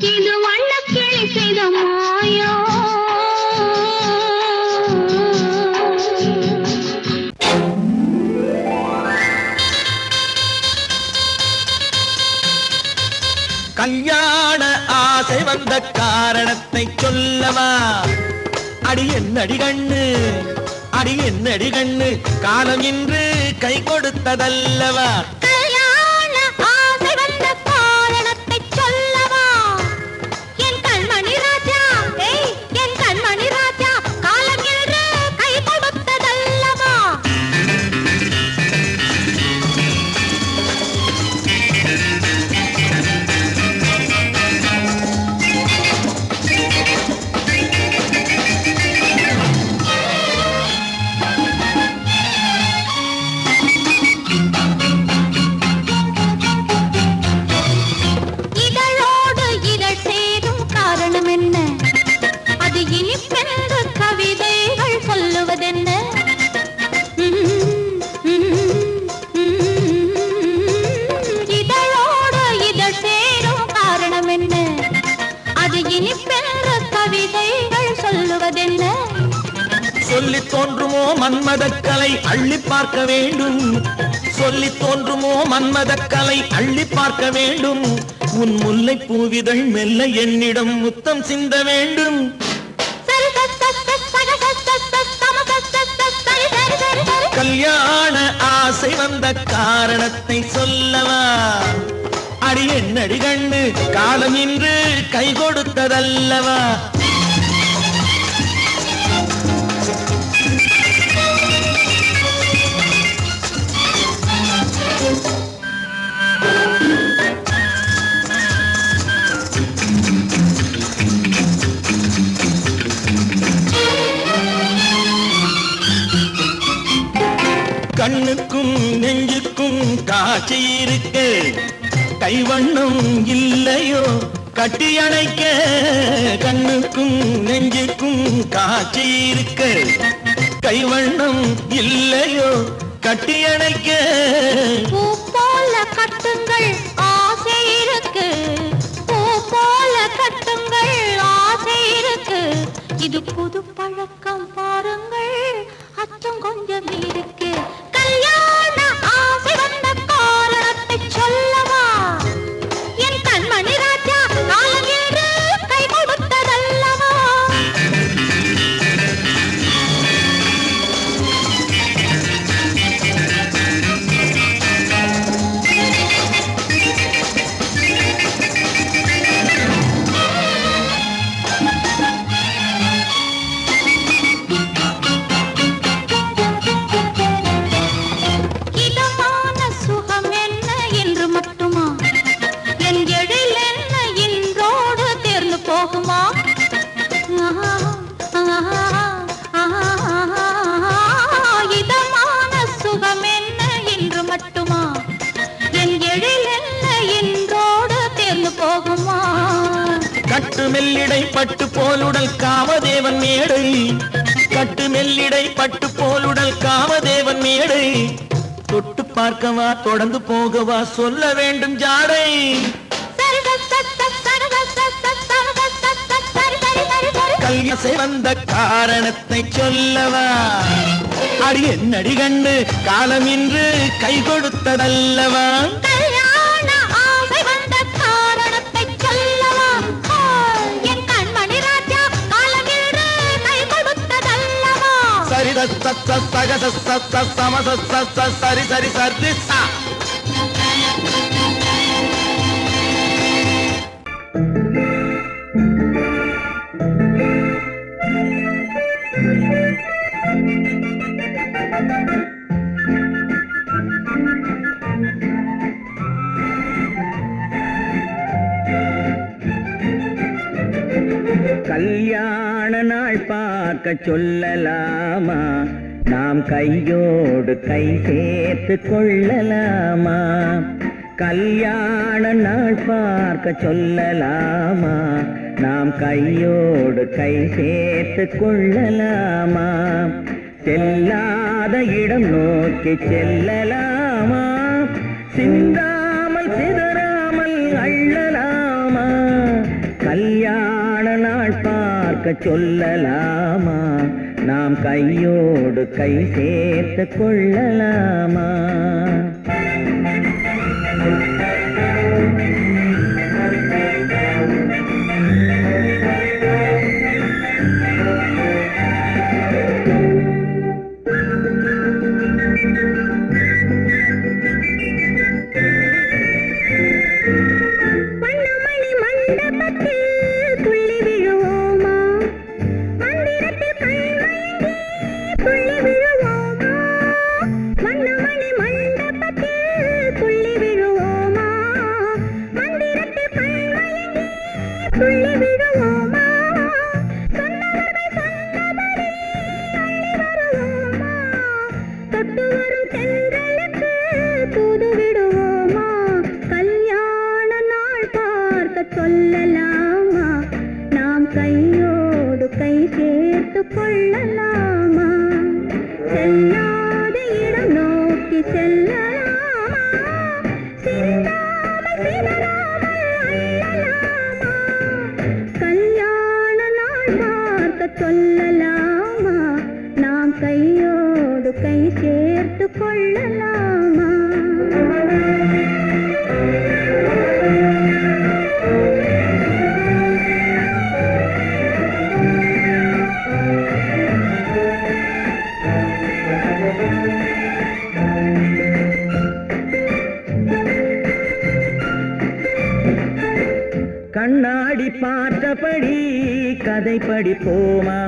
இது வண்ணக்கிளி செய்த மாயம்
கல்யாண ஆசை வந்த காரணத்தை சொல்லவா அடி என்னடி கண்ணு அடி என்னடி கண்ணு காலம் இன்று கை கொடுத்ததல்லவா
கல்யாண ஆசை வந்த காரணத்தை சொல்லவா என் கண்மணி ராஜா என் கண்மணி ராஜா காலம் என்று கை கொடுத்ததல்லவா இதழோடு இதழ் சேரும் காரணம் என்ன அது இனிப்பென்று கவிதைகள் சொல்லுவதென்ன இதழோடு இதழ் சேரும் காரணம் என்ன அது இனிப்பென்று கவிதைகள் சொல்லுவதென்ன
சொல்லி தோன்றுமோ மன்மதக்கலை அள்ளி பார்க்க வேண்டும் சொல்லி தோன்றுமோ மன்மதக்கலை அள்ளி பார்க்க வேண்டும் உன் முல்லை பூவிதழ் மெல்ல என்னிடம் முத்தம் சிந்த வேண்டும் கல்யாண ஆசை வந்த காரணத்தை சொல்லவா அடி என்னடி கண்ணு காலம் இன்று கை கொடுத்ததல்லவா கண்ணுக்கும் நெஞ்சுக்கும் காட்சி இருக்கு கைவண்ணம் இல்லையோ கட்டி அணைக்க கண்ணுக்கும் நெஞ்சுக்கும் காட்சி இருக்கு கைவண்ணம் இல்லையோ கட்டி அணைக்க
பூ போல கட்டுங்கள் ஆசை இருக்கு பூ போல கட்டுங்கள் ஆசை இருக்கு இது புது பழக்கம் பாருங்கள் அச்சம் கொஞ்சம் இருக்கு கல்யாண ஆசை வந்த காரணத்தை சொல்லவா என் கண்மணி ராஜா காலம் என்று கை கொடுத்ததல்லவா இதமான சுகம் என்ன என்று மட்டுமா என் எழில் என்ன இன்றோடு தேர்ந்து போகுமா இதமான சுகம் என்ன என்று மட்டுமா என் எழில் என்ன இன்றோடு தேர்ந்து போகுமா
கட்டு மெல்லிடை பட்டு போலுடல் காமதேவன் மேடை கட்டு மெல்லிடை பட்டு போலுடல் காமதேவன் மேடை தொட்டு பார்க்கவா தொடர்ந்து போகவா சொல்ல வேண்டும் ஜாடை கல்யாசை வந்த காரணத்தை சொல்லவா அடி என்னடி கண்டு காலம் இன்று கை கொடுத்ததல்லவா
கல்யாண ஆசை வந்த காரணத்தை சொல்லவா என் கண்மணி ராஜா காலம் என்று கை கொடுத்ததல்லவா
சரித சத்த சகத சத்த சமத சத்த சரி சரி சரி சா கல்யாண நாள் பார்க்க சொல்லலாமா நாம் கையோடு கை சேர்த்து கொள்ளலாமா கல்யாண நாள் பார்க்க சொல்லலாமா நாம் கையோடு கை சேர்த்து கொள்ளலாமா? செல்லாத இடம் நோக்கி செல்லலாமா? சிந்தாமல் சிதறாமல் அள்ளலாமா? கல்யாண நாள் பார்க்க சொல்லலாமா? நாம் கையோடு கை சேர்த்து கொள்ளலாமா?
சொல்லலாமா? நாம் கையோடு கை சேர்த்து கொள்ளலாமா? செல்லாத இடம் நோக்கி செல்லலாமா? சிந்தாமல் சிதறாமல் அள்ளலாமா? கல்யாண நாள் பார்க்க சொல்லலாமா? நாம் கையோடு கை சேர்த்து கொள்ளலாமா?
கண்ணாடி பார்த்தபடி கதை படிப்போமா?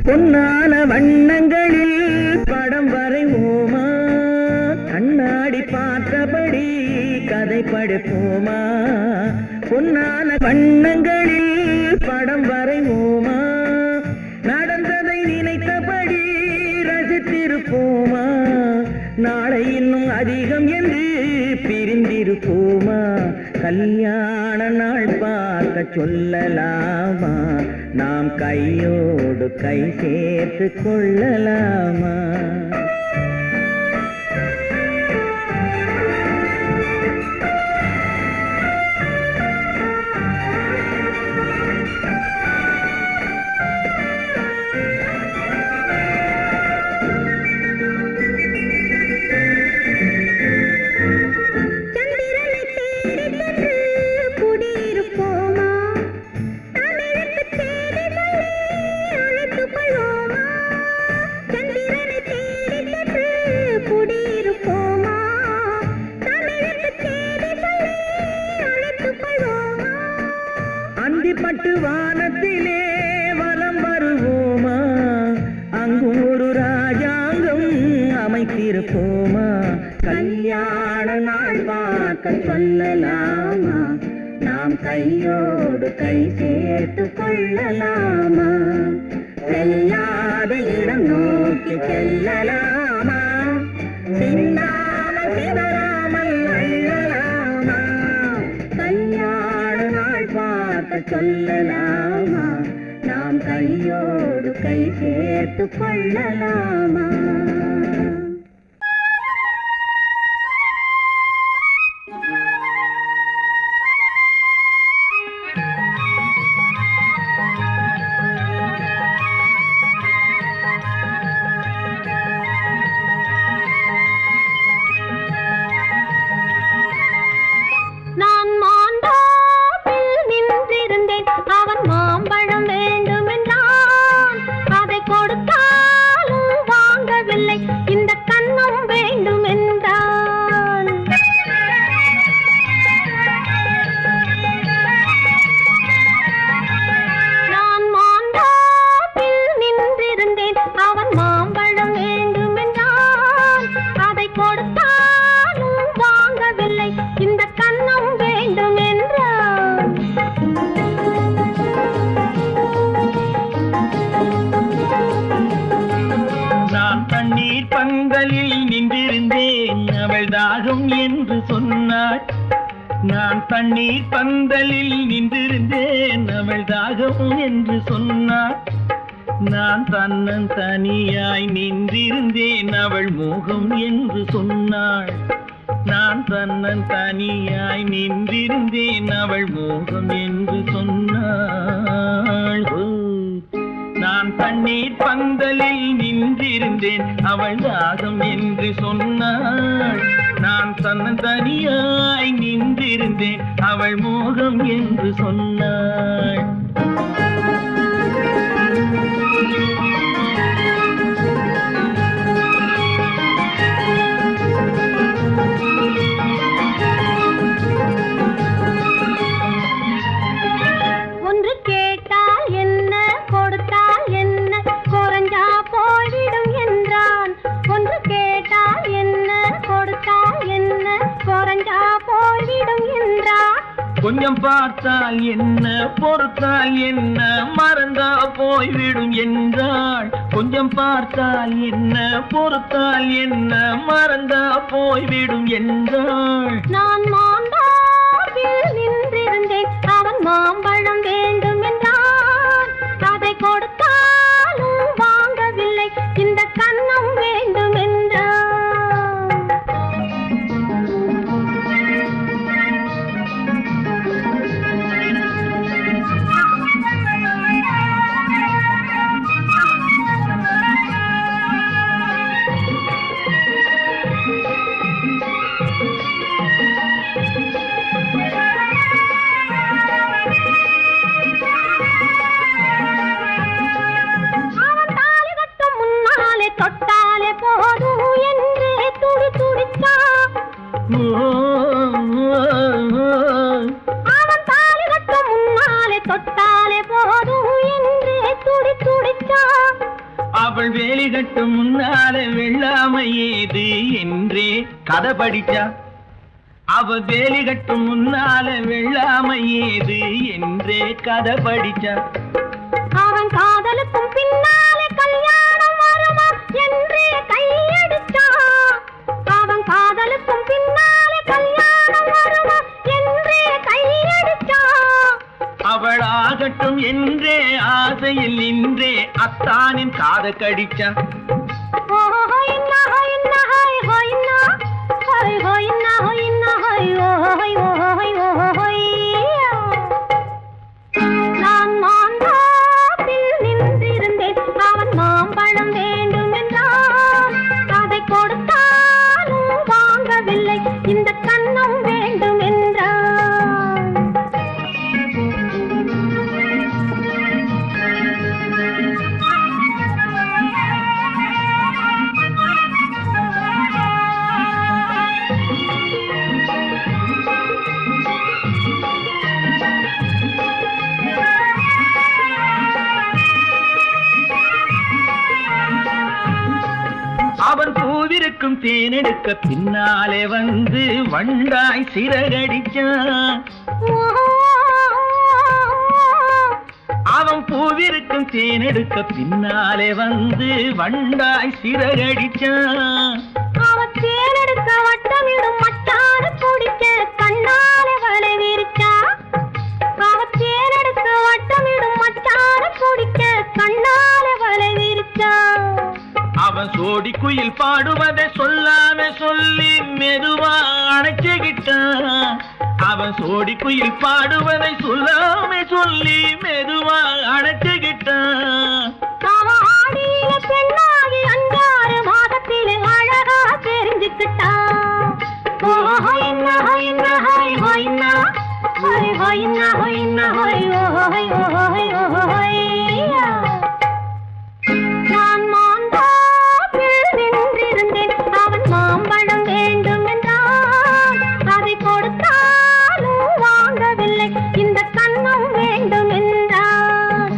பொன்னான வண்ணங்களில் படம் வரைவோமா? கண்ணாடி பார்த்தபடி கதை படிப்போமா? பொன்னான வண்ணங்களில் படம் வரைவோமா? நடந்ததை நினைத்தபடி ரசித்திருப்போமா? நாளை இன்னும் அதிகம் என்று பிரிந்திருப்போமா? கல்யாண நாள் பார்க்க சொல்லலாமா? நாம் கையோடு கை சேர்த்து கொள்ளலாமா? அந்திப்பட்டு வானத்திலே வலம் வருவோமா? அங்கு ஒரு ராஜாங்கம் அமைத்திருப்போமா? கல்யாண நாள் பார்க்க சொல்லலாமா? நாம் கையோடு கை சேர்த்து கொள்ளலாமா? செல்லாத இடம் நோக்கி செல்லலாமா? சிந்தாமல் சிதறாமல் அள்ளலாமா? கல்யாண நாள் பார்க்க சொல்லலாமா? நாம் கையோடு கை சேர்த்து கொள்ளலாமா? நான் தண்ணீர் பந்தலில் நின்றிருந்தேன் அவள் தாகம் என்று சொன்னாள். நான் தன்னன் தனியாய் நின்றிருந்தேன் அவள் மோகம் என்று சொன்னாள். நான் தன்னன் தனியாய் நின்றிருந்தேன் அவள் மோகம் என்று சொன்னாள். நான் தண்ணீர் பந்தலில் நின்றிருந்தேன் அவள் தாகம் என்று சொன்னாள். நான் தன்னன் தனியாய் நின்றிருந்தேன் அவள் மோகம் என்று சொன்னாள்.
ஒன்று கேட்டால் என்ன கொடுத்தால் என்ன குறைஞ்சா போய்விடும் என்றான். ஒன்று கேட்டால் என்ன கொடுத்தால் என்ன குறைஞ்சா போய்விடும் என்றான்.
கொஞ்சம் பார்த்தால் என்ன பொறுத்தால் என்ன மறந்தா போய்விடும் என்றாள். கொஞ்சம் பார்த்தால் என்ன பொறுத்தால் என்ன மறந்தா போய்விடும் என்றாள்.
நான் மாந்தாவில் நின்றிருந்தேன் அவன் மாம்பழம் வேண்டும் என்றான். அதை கொடுத்தாலும் வாங்கவில்லை இந்த கன்னம் வேண்டும் என்றான். தொட்டாலே போதும் என்று துடி துடிச்சா. அவன் தாலி கட்ட முன்னாலே தொட்டாலே போதும் என்று துடி துடிச்சா.
அவள் வேலி கட்டும் முன்னாலே வெள்ளாமை ஏது என்றே கதை படிச்சா. அவள் வேலி கட்டும் முன்னாலே வெள்ளாமை ஏது என்றே கதை படிச்சா.
அவன் காதலுக்கும் பின்னாலே கல்யாணம் வருமா என்றே கையடிச்சா. அவன் காதலுக்கும் பின்னாலே கல்யாணம் வருமா என்றே கையடிச்சா.
அவள் ஆகட்டும் என்றே ஆசையில் நின்றே அத்தானின் காத கடிச்சா.
நான் மாந்தாப்பில் நின்றிருந்தேன் அவன் மாம்பழம் வேண்டும் என்றான். அதை கொடுத்தாலும் வாங்கவில்லை இந்த கன்னம் வேண்டும் என்றான்.
அவன் பூவிருக்கும் தேனெடுக்க பின்னாலே வந்து வண்டாய் சிறகடிச்சான். அவன் பூவிருக்கும் தேனெடுக்க பின்னாலே வந்து வண்டாய் சிறகடிச்சான்.
அவன் தேனெடுக்க வட்டமிடும் மட்டான குடிக்க கண்ணாலே வலை விரிச்சா. அவன் தேனெடுக்க வட்டமிடும் மட்டான குடிக்க கண்ணாலே வலை விரிச்சா.
அவன் சோடி குயில் பாடுவதை சொல்லாம சொல்லி மெதுவா அணைச்சுக்கிட்டான். அவன் சோடி குயில் பாடுவதை சொல்லாம சொல்லி மெதுவா அணைச்சுக்கிட்டான்.
அவன் ஆடியில பெண்ணாகி 5-6 மாதத்திலே அழகா தெரிஞ்சுக்கிட்டான். நான் மாந்தாப்பில் நின்றிருந்தேன் அவன் மாம்பழம் வேண்டும் என்றான். அதை கொடுத்தாலும் வாங்கவில்லை இந்த கன்னம் வேண்டும் என்றான்.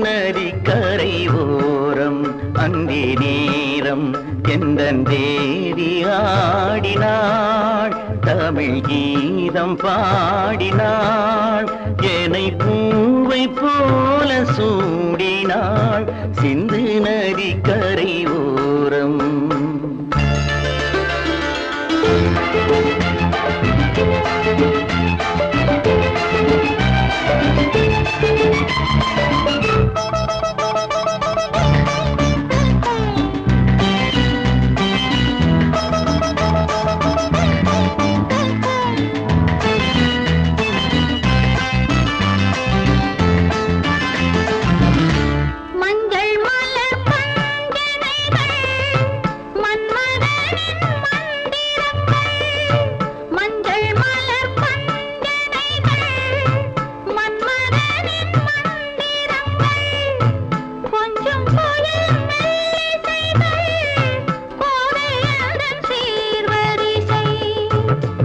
நதிக்கரை ஓரம் அந்தி நேரம் எந்தன் தேவி ஆடினாள் தமிழ் கீதம் பாடினாள் என்னை பூவை போல சூடினாள் சிந்து நதிக்கரை ஓரம்.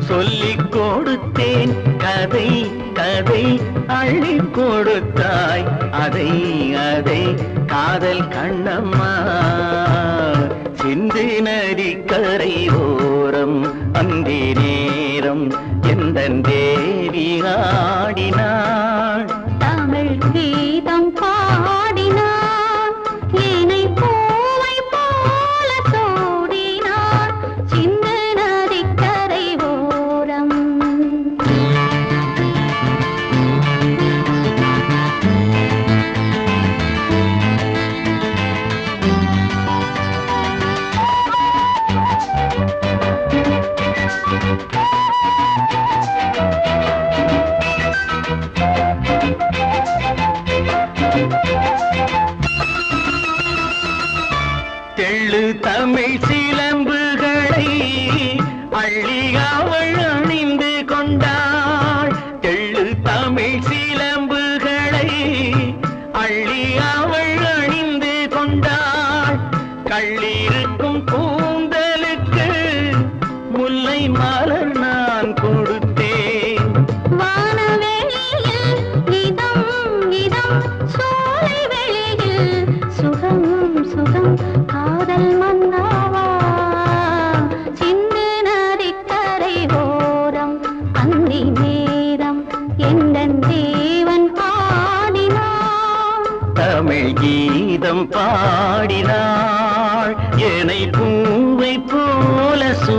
சொல்லிக் கொடுத்தேன் கதை கதை அள்ளி கொடுத்தாய் அதை அதை காதல் கண்ணம்மா சிந்து நதிக்கரை ஓரம் அந்தி நேரம் எந்தன் தேவி ஆடினாள்
தமிழ் கீதம் பாடினார் ஏனை பூவை போல சூடினார் சிந்து நதிக்கரை ஓரம்.
தெள்ளு தமிழ் சிலம்புகளை அள்ளி அவள் அணிந்து கொண்டாள் தெள்ளு தமிழ் சிலம்புகளை அள்ளி அவள் அணிந்து கொண்டாள் கள்ளிருக்கும் கூந்தலுக்கு முல்லை மலர் நான் கொடுத்தேன்
வானவெளியில் இதம் இதம் சோலை வெளியில் சுகம் சுகம் காதல் மன்னாவா சிந்து நதிக்கரை ஓரம் அந்தி நேரம் எந்தன் தேவன் ஆடினான்
தமிழ் கீதம் பாடினாள் என்னை பூவை போல சூ